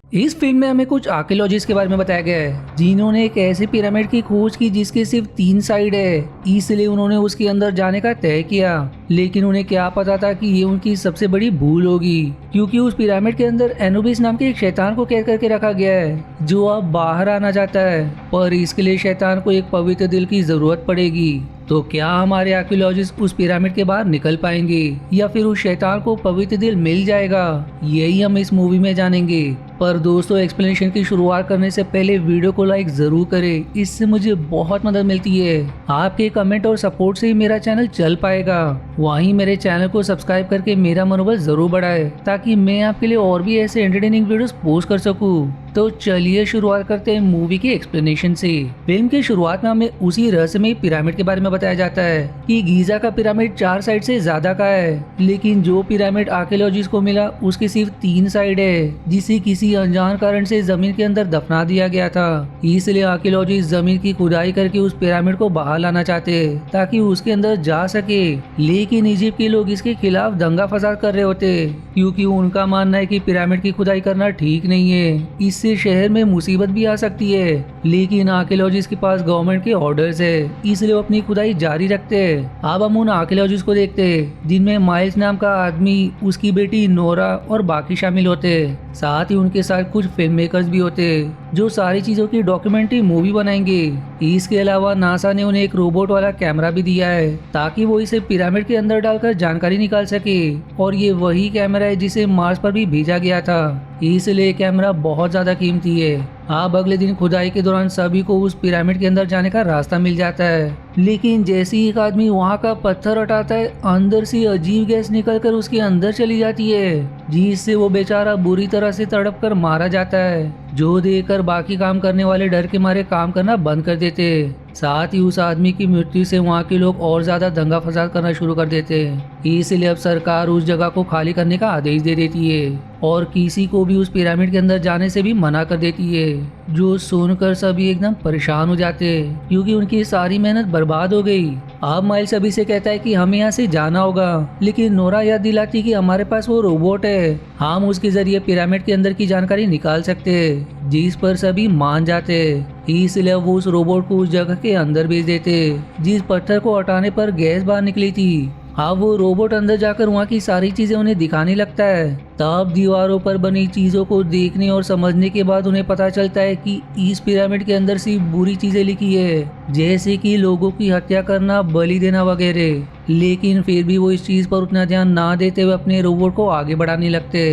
इस फिल्म में हमें कुछ आर्कियोलॉजिस्ट के बारे में बताया गया है जिन्होंने एक ऐसे पिरामिड की खोज की जिसके सिर्फ 3 साइड है, इसलिए उन्होंने उसके अंदर जाने का तय किया। लेकिन उन्हें क्या पता था कि ये उनकी सबसे बड़ी भूल होगी, क्योंकि उस पिरामिड के अंदर एनुबिस नाम के एक शैतान को कैद करके रखा गया है जो अब बाहर आना चाहता है। पर इसके लिए शैतान को एक पवित्र दिल की जरूरत पड़ेगी। तो क्या हमारे आर्कियोलॉजिस्ट उस पिरामिड के बाहर निकल पाएंगे या फिर उस शैतान को पवित्र दिल मिल जाएगा, यही हम इस मूवी में जानेंगे। पर दोस्तों, एक्सप्लेनेशन की शुरुआत करने से पहले वीडियो को लाइक जरूर करें, इससे मुझे बहुत मदद मिलती है। आपके कमेंट और सपोर्ट से ही मेरा चैनल चल पाएगा। वहीं मेरे चैनल को सब्सक्राइब करके मेरा मनोबल जरूर बढ़ाए ताकि मैं आपके लिए और भी ऐसे एंटरटेनिंग वीडियोस पोस्ट कर सकूं। तो चलिए शुरुआत करते हैं मूवी की एक्सप्लेनेशन से। फिल्म की शुरुआत में हमें उसी रहस्यमयी पिरामिड के बारे में बताया जाता है कि गीजा का पिरामिड 4 साइड से ज्यादा का है, लेकिन जो पिरामिड आर्कियोलॉजिस्ट को मिला उसके सिर्फ 3 साइड है, जिसे किसी अनजान कारण से जमीन के अंदर दफना दिया गया था। इसलिए आर्कियोलॉजिस्ट जमीन की खुदाई करके उस पिरामिड को बाहर लाना चाहते ताकि उसके अंदर जा सके। लेकिन इजिप्ट के लोग इसके खिलाफ दंगा फसाद कर रहे होते, क्योंकि उनका मानना है कि पिरामिड की खुदाई करना ठीक नहीं है, इससे शहर में मुसीबत भी आ सकती है। लेकिन आर्कियोलॉजिस्ट के पास गवर्नमेंट के ऑर्डर्स है, इसलिए वो अपनी खुदाई जारी रखते हैं। अब हम उन आर्कियोलॉजिस्ट को देखते हैं जिनमें माइल्स नाम का आदमी, उसकी बेटी नोरा और बाकी शामिल होते हैं। साथ ही उनके साथ कुछ फिल्म मेकर्स भी होते हैं जो सारी चीजों की डॉक्यूमेंट्री मूवी बनाएंगे। इसके अलावा नासा ने उन्हें एक रोबोट वाला कैमरा भी दिया है ताकि वो इसे पिरामिड के अंदर डालकर जानकारी निकाल सके, और ये वही कैमरा है जिसे मार्स पर भी भेजा गया था, इसलिए कैमरा बहुत ज्यादा कीमती है। अब अगले दिन खुदाई के दौरान सभी को उस पिरामिड के अंदर जाने का रास्ता मिल जाता है, लेकिन जैसे ही एक आदमी वहाँ का पत्थर हटाता है, अंदर से अजीब गैस निकलकर उसके अंदर चली जाती है, जिससे वो बेचारा बुरी तरह से तड़प कर मारा जाता है, जो देखकर बाकी काम करने वाले डर के मारे काम करना बंद कर देते। साथ ही उस आदमी की मृत्यु से वहाँ के लोग और ज्यादा दंगा फसाद करना शुरू कर देते हैं। इसलिए अब सरकार उस जगह को खाली करने का आदेश दे देती है और किसी को भी उस पिरामिड के अंदर जाने से भी मना कर देती है, जो सुनकर सभी एकदम परेशान हो जाते हैं क्योंकि उनकी सारी मेहनत बर्बाद हो गई। अब माइल्स सभी से कहता है कि हमें यहाँ से जाना होगा, लेकिन नोरा याद दिलाती कि हमारे पास वो रोबोट है, हम उसके जरिए पिरामिड के अंदर की जानकारी निकाल सकते हैं, जिस पर सभी मान जाते। इसलिए वो उस रोबोट को उस जगह के अंदर भेज देते जिस पत्थर को हटाने पर गैस बाहर निकली थी। अब वो रोबोट अंदर जाकर वहाँ की सारी चीजें उन्हें दिखाने लगता है। तब दीवारों पर बनी चीजों को देखने और समझने के बाद उन्हें पता चलता है कि इस पिरामिड के अंदर सिर्फ बुरी चीजें लिखी है, जैसे कि लोगों की हत्या करना, बलि देना वगैरह। लेकिन फिर भी वो इस चीज पर उतना ध्यान ना देते हुए अपने रोबोट को आगे बढ़ाने लगते।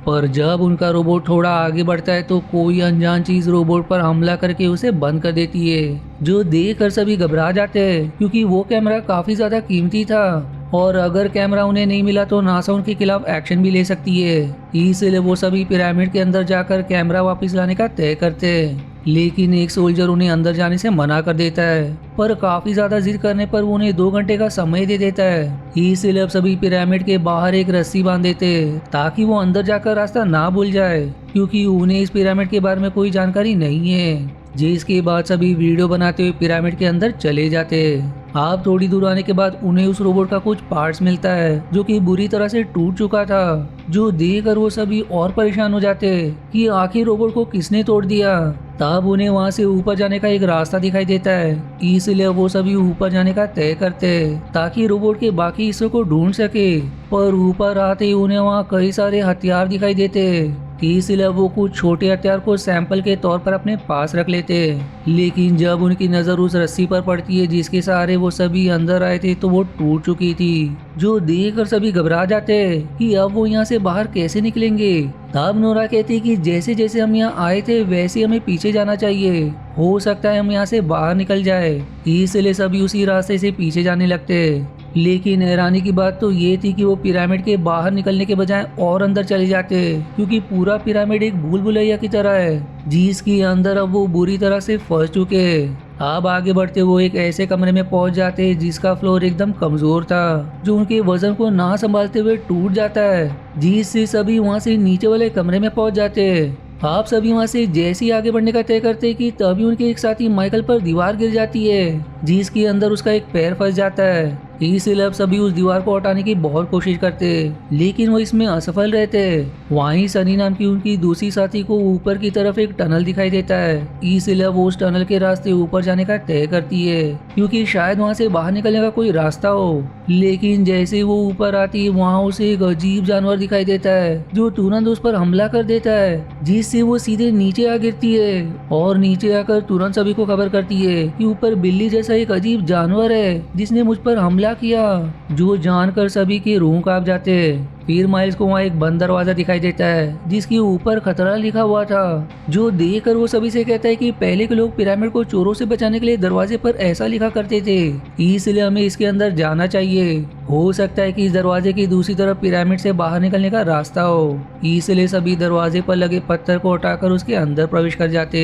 पर जब उनका रोबोट थोड़ा आगे बढ़ता है तो कोई अनजान चीज रोबोट पर हमला करके उसे बंद कर देती है, जो देखकर सभी घबरा जाते हैं क्योंकि वो कैमरा काफी ज्यादा कीमती था और अगर कैमरा उन्हें नहीं मिला तो नासा उनके खिलाफ एक्शन भी ले सकती है। इसलिए वो सभी पिरामिड के अंदर जाकर कैमरा वापस लाने का तय करते हैं। लेकिन एक सोल्जर उन्हें अंदर जाने से मना कर देता है, पर काफी ज्यादा जिद करने पर वो उन्हें 2 घंटे का समय दे देता है। इसलिए अब सभी पिरामिड के बाहर एक रस्सी बांध देते ताकि वो अंदर जाकर रास्ता ना भूल जाए, क्योंकि उन्हें इस पिरामिड के बारे में कोई जानकारी नहीं है। जिसके बाद सभी वीडियो बनाते हुए पिरामिड के अंदर चले जाते। आप थोड़ी दूर आने के बाद उन्हें उस रोबोट का कुछ पार्ट्स मिलता है जो कि बुरी तरह से टूट चुका था, जो देखकर वो सभी और परेशान हो जाते कि आखिर रोबोट को किसने तोड़ दिया। तब उन्हें वहां से ऊपर जाने का एक रास्ता दिखाई देता है, इसलिए वो सभी ऊपर जाने का तय करते ताकि रोबोट के बाकी हिस्सों को ढूंढ सके। पर ऊपर आते ही उन्हें वहाँ कई सारे हथियार दिखाई देते, इसलिए वो कुछ छोटे हथियार को सैंपल के तौर पर अपने पास रख लेते। लेकिन जब उनकी नजर उस रस्सी पर पड़ती है जिसके सहारे वो सभी अंदर आए थे तो वो टूट चुकी थी, जो देखकर सभी घबरा जाते कि अब वो यहाँ से बाहर कैसे निकलेंगे। तब नोरा कहती कि जैसे जैसे हम यहाँ आए थे वैसे हमें पीछे जाना चाहिए, हो सकता है हम यहाँ से बाहर निकल जाए। इसलिए सभी उसी रास्ते से पीछे जाने लगते। लेकिन हैरानी की बात तो ये थी कि वो पिरामिड के बाहर निकलने के बजाय और अंदर चले जाते, क्योंकि पूरा पिरामिड एक भूल भुलैया की तरह है जिसके अंदर अब वो बुरी तरह से फंस चुके। अब आगे बढ़ते वो एक ऐसे कमरे में पहुंच जाते जिसका फ्लोर एकदम कमजोर था, जो उनके वजन को ना संभालते हुए टूट जाता है, जिससे सभी वहां से नीचे वाले कमरे में पहुंच जाते। आप सभी वहां से जैसे ही आगे बढ़ने का तय करते कि तभी उनके एक साथी माइकल पर दीवार गिर जाती है, जिसके अंदर उसका एक पैर फंस जाता है। इसलिए अब सभी उस दीवार को हटाने की बहुत कोशिश करते, लेकिन वो इसमें असफल रहते। वहीं सनी नाम की उनकी दूसरी साथी को ऊपर की तरफ एक टनल दिखाई देता है, इसलिए वो उस टनल के रास्ते ऊपर जाने का तय करती है, क्योंकि शायद वहां से बाहर निकलने का कोई रास्ता हो। लेकिन जैसे वो ऊपर आती है, वहाँ उसे एक अजीब जानवर दिखाई देता है जो तुरंत उस पर हमला कर देता है, जिससे वो सीधे नीचे आ गिरती है और नीचे आकर तुरंत सभी को खबर करती है कि ऊपर बिल्ली जैसा एक अजीब जानवर है जिसने मुझ पर हमला किया, जो जानकर सभी के रूह कांप जाते हैं। फिर माइल्स को वहाँ एक बंद दरवाजा दिखाई देता है जिसके ऊपर खतरा लिखा हुआ था, जो देखकर वो सभी से कहता है कि पहले के लोग पिरामिड को चोरों से बचाने के लिए दरवाजे पर ऐसा लिखा करते थे, इसलिए हमें इसके अंदर जाना चाहिए। हो सकता है कि इस दरवाजे की दूसरी तरफ पिरामिड से बाहर निकलने का रास्ता हो, इसलिए सभी दरवाजे पर लगे पत्थर को हटाकर उसके अंदर प्रवेश कर जाते,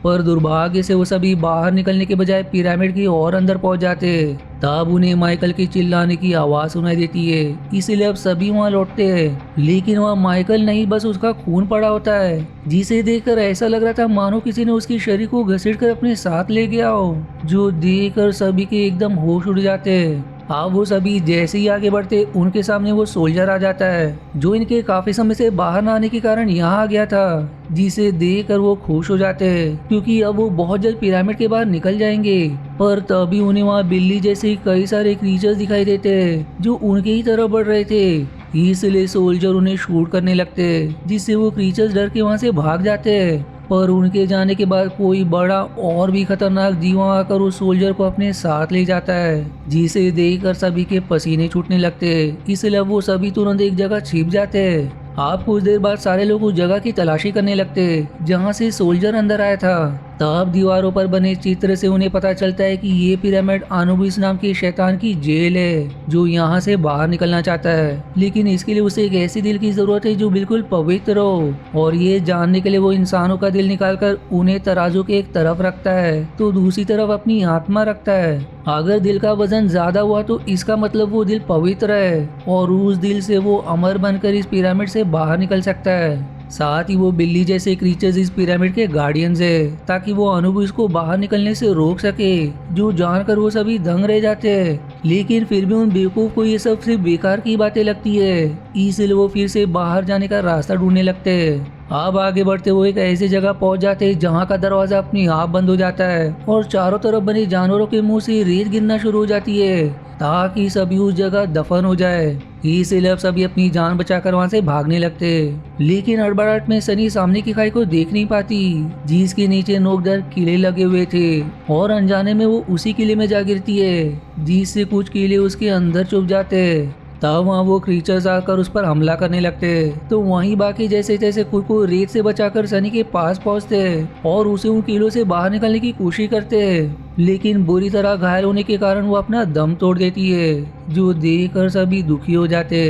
पर दुर्भाग्य से वो सभी बाहर निकलने के बजाय पिरामिड की और अंदर पहुंच जाते। तब उन्हें माइकल की चिल्लाने की आवाज सुनाई देती है, इसलिए अब सभी वहाँ लौटते हैं, लेकिन वहाँ माइकल नहीं, बस उसका खून पड़ा होता है, जिसे देखकर ऐसा लग रहा था मानो किसी ने उसके शरीर को घसीटकर अपने साथ ले गया हो, जो देखकर सभी के एकदम होश उड़ जाते हैं। अब वो सभी जैसे ही आगे बढ़ते, उनके सामने वो सोल्जर आ जाता है जो इनके काफी समय से बाहर न आने के कारण यहाँ आ गया था, जिसे देखकर वो खुश हो जाते हैं क्योंकि अब वो बहुत जल्द पिरामिड के बाहर निकल जाएंगे। पर तभी उन्हें वहाँ बिल्ली जैसे कई सारे क्रीचर्स दिखाई देते हैं जो उनके ही तरफ बढ़ रहे थे, इसलिए सोल्जर उन्हें शूट करने लगते, जिससे वो क्रीचर्स डर के वहाँ से भाग जाते हैं। पर उनके जाने के बाद कोई बड़ा और भी खतरनाक जीव आकर उस सोल्जर को अपने साथ ले जाता है, जिसे देखकर सभी के पसीने छूटने लगते, इसलिए वो सभी तुरंत एक जगह छिप जाते हैं। आप कुछ देर बाद सारे लोग उस जगह की तलाशी करने लगते जहां से सोल्जर अंदर आया था। तब दीवारों पर बने चित्र से उन्हें पता चलता है कि ये पिरामिड अनुबिस नाम के शैतान की जेल है, जो यहाँ से बाहर निकलना चाहता है, लेकिन इसके लिए उसे एक ऐसी दिल की जरूरत है जो बिल्कुल पवित्र हो, और ये जानने के लिए वो इंसानों का दिल निकालकर उन्हें तराजू के एक तरफ रखता है तो दूसरी तरफ अपनी आत्मा रखता है। अगर दिल का वजन ज्यादा हुआ तो इसका मतलब वो दिल पवित्र है और उस दिल से वो अमर बनकर इस पिरामिड से बाहर निकल सकता है। साथ ही वो बिल्ली जैसे क्रीचर्स इस पिरामिड के गार्डियंस है, ताकि वो अनुबिस को बाहर निकलने से रोक सके, जो जानकर वो सभी दंग रह जाते हैं। लेकिन फिर भी उन बेवकूफ को ये सब सिर्फ बेकार की बातें लगती है, इसलिए वो फिर से बाहर जाने का रास्ता ढूंढने लगते हैं। अब आगे बढ़ते हुए एक ऐसी जगह पहुंच जाते हैं जहां का दरवाजा अपने आप बंद हो जाता है और चारों तरफ बने जानवरों के मुंह से रेत गिरना शुरू हो जाती है, ताकि सभी उस जगह दफन हो जाए। इसलिए अब सभी अपनी जान बचाकर वहां से भागने लगते, लेकिन हड़बड़ाहट में सनी सामने की खाई को देख नहीं पाती, जिसके नीचे नोकदार किले लगे हुए थे, और अनजाने में वो उसी किले में जा गिरती है, जिससे कुछ किले उसके अंदर चुभ जाते। तब वहाँ वो क्रीचर्स आकर उस पर हमला करने लगते, तो वहीं बाकी जैसे तैसे खुद को रेत से बचाकर सनी के पास पहुंचते और उसे उन कीलों से बाहर निकलने की कोशिश करते, लेकिन बुरी तरह घायल होने के कारण वो अपना दम तोड़ देती है, जो देखकर सभी दुखी हो जाते।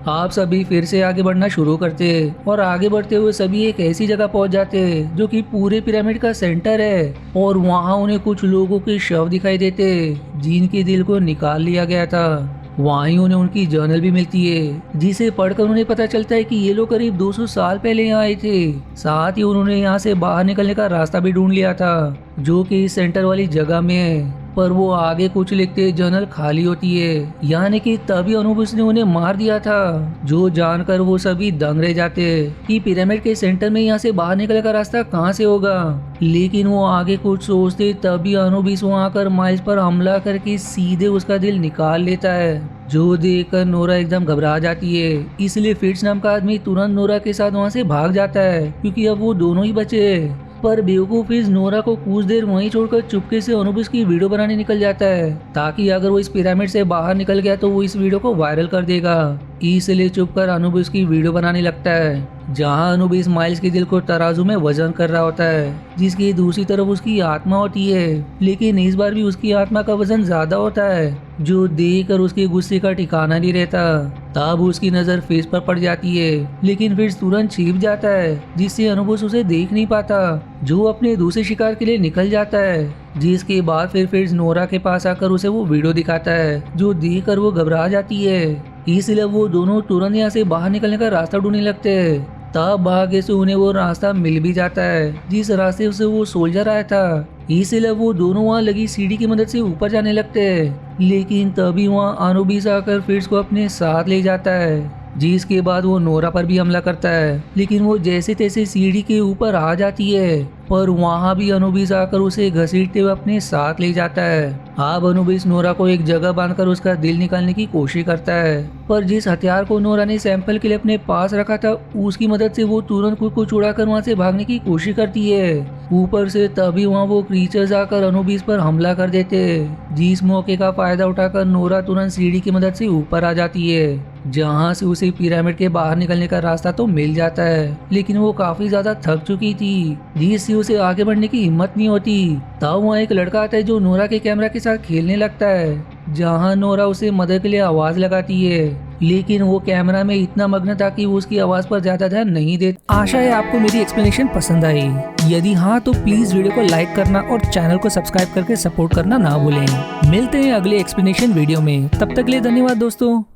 आप सभी फिर से आगे बढ़ना शुरू करते और आगे बढ़ते हुए सभी एक ऐसी जगह पहुंच जाते जो कि पूरे पिरामिड का सेंटर है, और वहां उन्हें कुछ लोगों के शव दिखाई देते जिनके दिल को निकाल लिया गया था। वहीं उन्हें उनकी जर्नल भी मिलती है, जिसे पढ़कर उन्हें पता चलता है कि ये लोग करीब 200 साल पहले यहाँ आए थे। साथ ही उन्होंने यहाँ से बाहर निकलने का रास्ता भी ढूंढ लिया था, जो कि इस सेंटर वाली जगह में है। पर वो आगे कुछ लिखते जर्नल खाली होती है, यानी कि तभी अनुबिस ने उन्हें मार दिया था, जो जानकर वो सभी दंग रह जाते कि पिरामिड के सेंटर में यहाँ से बाहर निकलने का रास्ता कहाँ से होगा। लेकिन वो आगे कुछ सोचते तभी अनुबिस वहाँ आकर माइल्स पर हमला करके सीधे उसका दिल निकाल लेता है, जो देखकर नोरा एकदम घबरा जाती है। इसलिए फिट्स नाम का आदमी तुरंत नोरा के साथ वहाँ से भाग जाता है, क्योंकि अब वो दोनों ही बचे। पर बेवकूफ इस नोरा को कुछ देर वहीं छोड़कर चुपके से अनुबिस की वीडियो बनाने निकल जाता है, ताकि अगर वो इस पिरामिड से बाहर निकल गया तो वो इस वीडियो को वायरल कर देगा। इसलिए चुपकर अनुबिस की वीडियो बनाने लगता है, जहां अनुबिस माइल्स के दिल को तराजू में वजन कर रहा होता है, जिसकी दूसरी तरफ उसकी आत्मा होती है। लेकिन इस बार भी उसकी आत्मा का वजन ज्यादा होता है, जो देखकर उसके गुस्से का ठिकाना नहीं रहता। तब उसकी नजर फेस पर पड़ जाती है, लेकिन फिर तुरंत छिप जाता है, जिससे अनुबिस उसे देख नहीं पाता, जो अपने दूसरे शिकार के लिए निकल जाता है। जिसके बाद फिर नोरा के पास आकर उसे वो वीडियो दिखाता है, जो देखकर वो घबरा जाती है। इसलिए वो दोनों तुरंत यहाँ से बाहर निकलने का रास्ता ढूंढने लगते हैं। तब भाग्य से उन्हें वो रास्ता मिल भी जाता है, जिस रास्ते से वो सोल्जर आया था। इसलिए वो दोनों वहाँ लगी सीढ़ी की मदद से ऊपर जाने लगते हैं। लेकिन तभी वहाँ अनुबिस आकर फिट्स को अपने साथ ले जाता है, जिसके बाद वो नोरा पर भी हमला करता है। लेकिन वो जैसे तैसे सीढ़ी के ऊपर आ जाती है, पर वहाँ भी अनुबिस आकर उसे घसीटते हुए अपने साथ ले जाता है। अब अनुबिस नोरा को एक जगह बांधकर उसका दिल निकालने की कोशिश करता है, पर जिस हथियार को नोरा ने सैंपल के लिए अपने पास रखा था उसकी मदद से वो तुरंत खुद को छुड़ाकर वहाँ से भागने की कोशिश करती है। ऊपर से तभी वहाँ वो क्रीचर्स आकर अनुबिस पर हमला कर देते, जिस मौके का फायदा उठाकर नोरा तुरंत सीढ़ी की मदद से ऊपर आ जाती है, जहाँ से उसे पिरामिड के बाहर निकलने का रास्ता तो मिल जाता है। लेकिन वो काफी ज्यादा थक चुकी थी, जिससे उसे आगे बढ़ने की हिम्मत नहीं होती। तब वहाँ एक लड़का आता है जो नोरा के कैमरा के साथ खेलने लगता है, जहाँ नोरा उसे मदद के लिए आवाज लगाती है। लेकिन वो कैमरा में इतना मग्न था कि वो उसकी आवाज पर ज्यादा ध्यान नहीं देता। आशा है आपको मेरी एक्सप्लेनेशन पसंद आई। यदि हाँ तो प्लीज वीडियो को लाइक करना और चैनल को सब्सक्राइब करके सपोर्ट करना ना भूलें। मिलते हैं अगले एक्सप्लेनेशन वीडियो में, तब तक के लिए धन्यवाद दोस्तों।